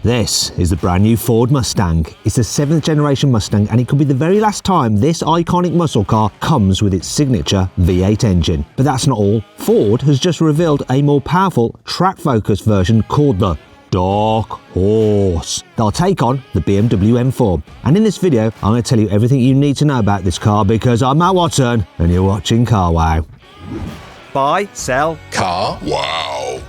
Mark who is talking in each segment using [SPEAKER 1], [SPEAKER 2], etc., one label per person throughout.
[SPEAKER 1] This is the brand new Ford Mustang. It's the 7th generation Mustang and it could be the very last time this iconic muscle car comes with its signature V8 engine. But that's not all. Ford has just revealed a more powerful track-focused version called the Dark Horse. They'll take on the BMW M4. And in this video, I'm going to tell you everything you need to know about this car because I'm Matt Watson and you're watching CarWow. Buy, sell, CarWow.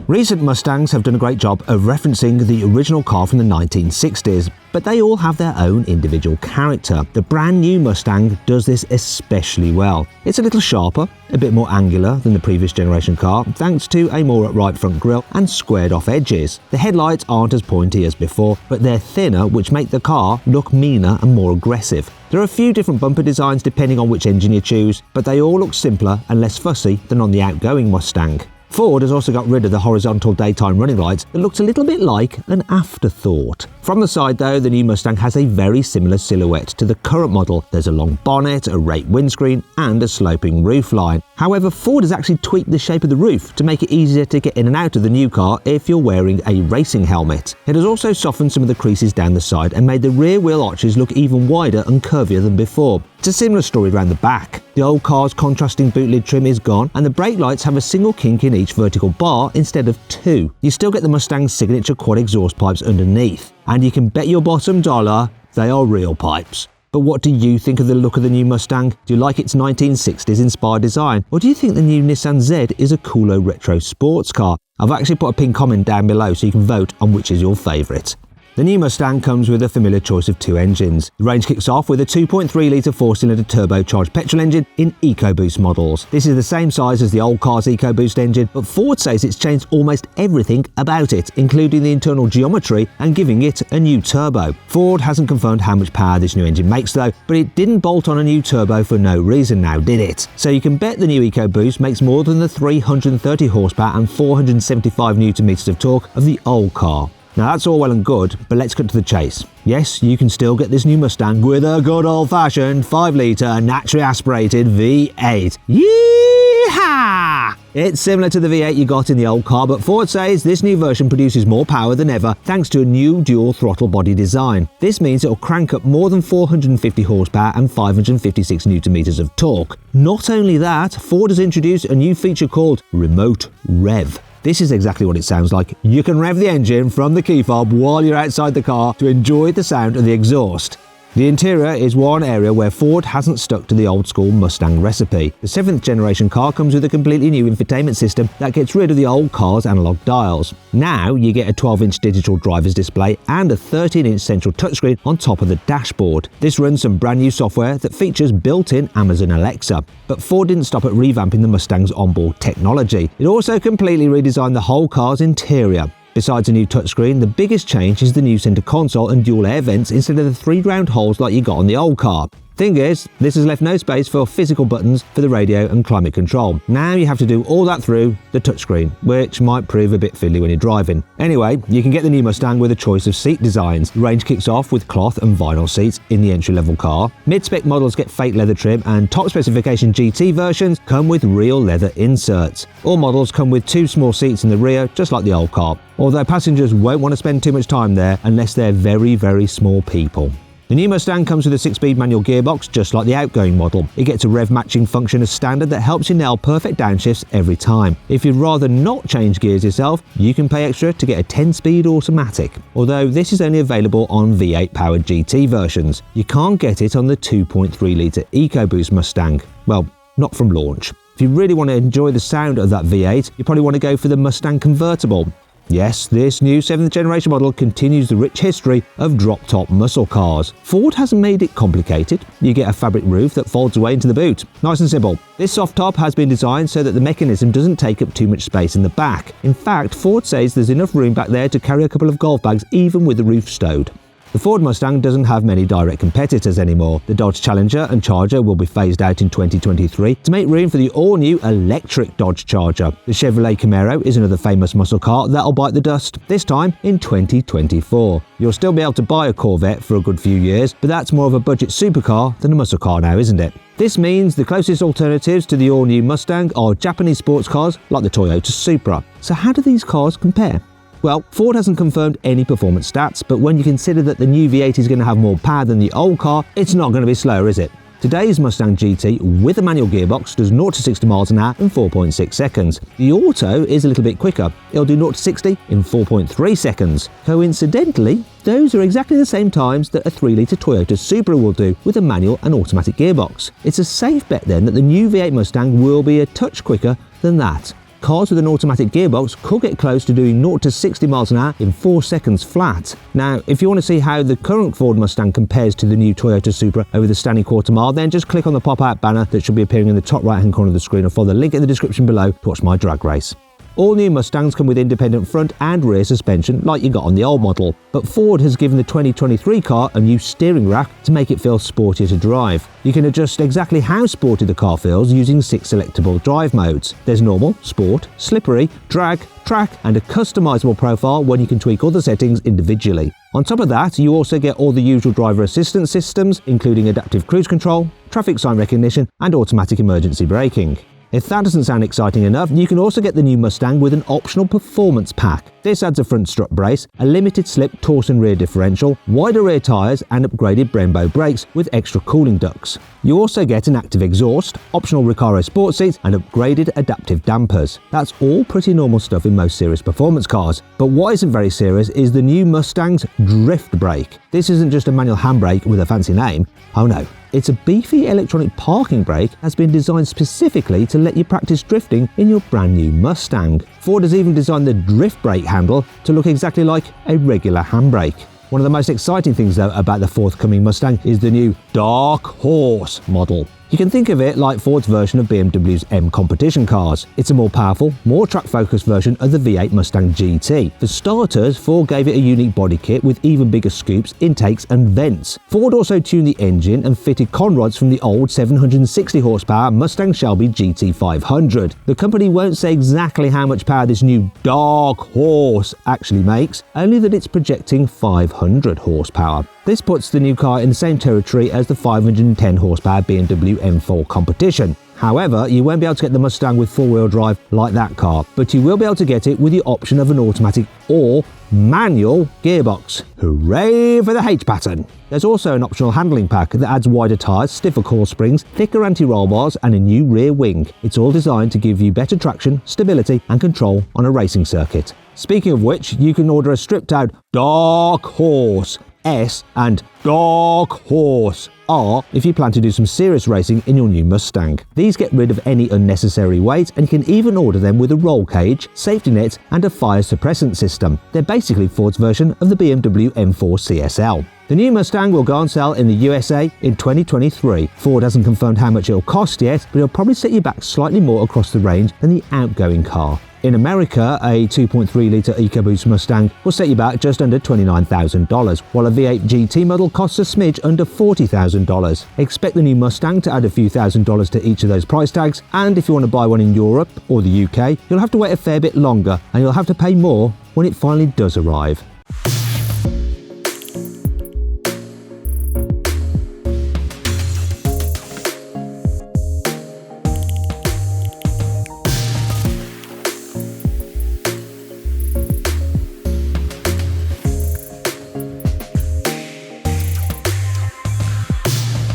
[SPEAKER 1] Recent Mustangs have done a great job of referencing the original car from the 1960s, but they all have their own individual character. The brand new Mustang does this especially well. It's a little sharper, a bit more angular than the previous generation car, thanks to a more upright front grille and squared off edges. The headlights aren't as pointy as before, but they're thinner, which make the car look meaner and more aggressive. There are a few different bumper designs depending on which engine you choose, but they all look simpler and less fussy than on the outgoing Mustang. Ford has also got rid of the horizontal daytime running lights that looked a little bit like an afterthought. From the side though, the new Mustang has a very similar silhouette to the current model. There's a long bonnet, a raked windscreen and a sloping roofline. However, Ford has actually tweaked the shape of the roof to make it easier to get in and out of the new car if you're wearing a racing helmet. It has also softened some of the creases down the side and made the rear wheel arches look even wider and curvier than before. It's a similar story around the back. The old car's contrasting boot lid trim is gone and the brake lights have a single kink in each vertical bar instead of two. You still get the Mustang's signature quad exhaust pipes underneath, and you can bet your bottom dollar they are real pipes. But what do you think of the look of the new Mustang? Do you like its 1960s inspired design? Or do you think the new Nissan Z is a cooler retro sports car? I've actually put a pinned comment down below so you can vote on which is your favourite. The new Mustang comes with a familiar choice of two engines. The range kicks off with a 2.3-litre four-cylinder turbocharged petrol engine in EcoBoost models. This is the same size as the old car's EcoBoost engine, but Ford says it's changed almost everything about it, including the internal geometry and giving it a new turbo. Ford hasn't confirmed how much power this new engine makes though, but it didn't bolt on a new turbo for no reason now, did it? So you can bet the new EcoBoost makes more than the 330 horsepower and 475 Nm of torque of the old car. Now that's all well and good, but let's cut to the chase. Yes, you can still get this new Mustang with a good old-fashioned 5-litre naturally aspirated V8. Yeehaw! It's similar to the V8 you got in the old car, but Ford says this new version produces more power than ever thanks to a new dual throttle body design. This means it'll crank up more than 450 horsepower and 556 Nm of torque. Not only that, Ford has introduced a new feature called Remote Rev. This is exactly what it sounds like. You can rev the engine from the key fob while you're outside the car to enjoy the sound of the exhaust. The interior is one area where Ford hasn't stuck to the old-school Mustang recipe. The 7th generation car comes with a completely new infotainment system that gets rid of the old car's analog dials. Now you get a 12-inch digital driver's display and a 13-inch central touchscreen on top of the dashboard. This runs some brand new software that features built-in Amazon Alexa. But Ford didn't stop at revamping the Mustang's onboard technology. It also completely redesigned the whole car's interior. Besides a new touchscreen, the biggest change is the new center console and dual air vents instead of the 3 round holes like you got on the old car. Thing is, this has left no space for physical buttons for the radio and climate control. Now you have to do all that through the touchscreen, which might prove a bit fiddly when you're driving. Anyway, you can get the new Mustang with a choice of seat designs. The range kicks off with cloth and vinyl seats in the entry-level car. Mid-spec models get fake leather trim and top specification GT versions come with real leather inserts. All models come with 2 small seats in the rear, just like the old car, although passengers won't want to spend too much time there unless they're very, very small people. The new Mustang comes with a 6-speed manual gearbox just like the outgoing model. It gets a rev matching function as standard that helps you nail perfect downshifts every time. If you'd rather not change gears yourself, you can pay extra to get a 10-speed automatic. Although this is only available on V8 powered GT versions. You can't get it on the 2.3-litre EcoBoost Mustang. Well, not from launch. If you really want to enjoy the sound of that V8, you probably want to go for the Mustang Convertible. Yes, this new 7th generation model continues the rich history of drop-top muscle cars. Ford hasn't made it complicated. You get a fabric roof that folds away into the boot. Nice and simple. This soft top has been designed so that the mechanism doesn't take up too much space in the back. In fact, Ford says there's enough room back there to carry a couple of golf bags even with the roof stowed. The Ford Mustang doesn't have many direct competitors anymore. The Dodge Challenger and Charger will be phased out in 2023 to make room for the all-new electric Dodge Charger. The Chevrolet Camaro is another famous muscle car that'll bite the dust, this time in 2024. You'll still be able to buy a Corvette for a good few years, but that's more of a budget supercar than a muscle car now, isn't it? This means the closest alternatives to the all-new Mustang are Japanese sports cars like the Toyota Supra. So how do these cars compare? Well, Ford hasn't confirmed any performance stats, but when you consider that the new V8 is going to have more power than the old car, it's not going to be slower, is it? Today's Mustang GT with a manual gearbox does 0 to 60 miles an hour in 4.6 seconds. The Auto is a little bit quicker. It'll do 0 to 60 in 4.3 seconds. Coincidentally, those are exactly the same times that a 3-litre Toyota Supra will do with a manual and automatic gearbox. It's a safe bet then that the new V8 Mustang will be a touch quicker than that. Cars with an automatic gearbox could get close to doing 0 to 60 miles an hour in 4 seconds flat. Now, if you want to see how the current Ford Mustang compares to the new Toyota Supra over the standing quarter mile, then just click on the pop-out banner that should be appearing in the top right-hand corner of the screen, or follow the link in the description below to watch my drag race. All new Mustangs come with independent front and rear suspension like you got on the old model, but Ford has given the 2023 car a new steering rack to make it feel sportier to drive. You can adjust exactly how sporty the car feels using 6 selectable drive modes. There's normal, sport, slippery, drag, track, and a customizable profile when you can tweak all the settings individually. On top of that, you also get all the usual driver assistance systems, including adaptive cruise control, traffic sign recognition, and automatic emergency braking. If that doesn't sound exciting enough, you can also get the new Mustang with an optional performance pack. This adds a front strut brace, a limited slip torsion rear differential, wider rear tyres and upgraded Brembo brakes with extra cooling ducts. You also get an active exhaust, optional Recaro sport seats and upgraded adaptive dampers. That's all pretty normal stuff in most serious performance cars. But what isn't very serious is the new Mustang's drift brake. This isn't just a manual handbrake with a fancy name. Oh no. It's a beefy electronic parking brake that's been designed specifically to let you practice drifting in your brand new Mustang. Ford has even designed the drift brake handle to look exactly like a regular handbrake. One of the most exciting things though about the forthcoming Mustang is the new Dark Horse model. You can think of it like Ford's version of BMW's M competition cars. It's a more powerful, more track-focused version of the V8 Mustang GT. For starters, Ford gave it a unique body kit with even bigger scoops, intakes and vents. Ford also tuned the engine and fitted conrods from the old 760 horsepower Mustang Shelby GT500. The company won't say exactly how much power this new Dark Horse actually makes, only that it's projecting 500 horsepower. This puts the new car in the same territory as the 510 horsepower BMW M4 competition. However, you won't be able to get the Mustang with four-wheel drive like that car, but you will be able to get it with the option of an automatic or manual gearbox. Hooray for the H pattern! There's also an optional handling pack that adds wider tyres, stiffer coil springs, thicker anti-roll bars and a new rear wing. It's all designed to give you better traction, stability and control on a racing circuit. Speaking of which, you can order a stripped-out Dark Horse S and Dark Horse R if you plan to do some serious racing in your new Mustang. These get rid of any unnecessary weight and you can even order them with a roll cage, safety nets and a fire suppressant system. They're basically Ford's version of the BMW M4 CSL. The new Mustang will go on sale in the USA in 2023. Ford hasn't confirmed how much it'll cost yet, but it'll probably set you back slightly more across the range than the outgoing car. In America, a 2.3-litre EcoBoost Mustang will set you back just under $29,000, while a V8 GT model costs a smidge under $40,000. Expect the new Mustang to add a few $1,000s to each of those price tags, and if you want to buy one in Europe or the UK, you'll have to wait a fair bit longer and you'll have to pay more when it finally does arrive.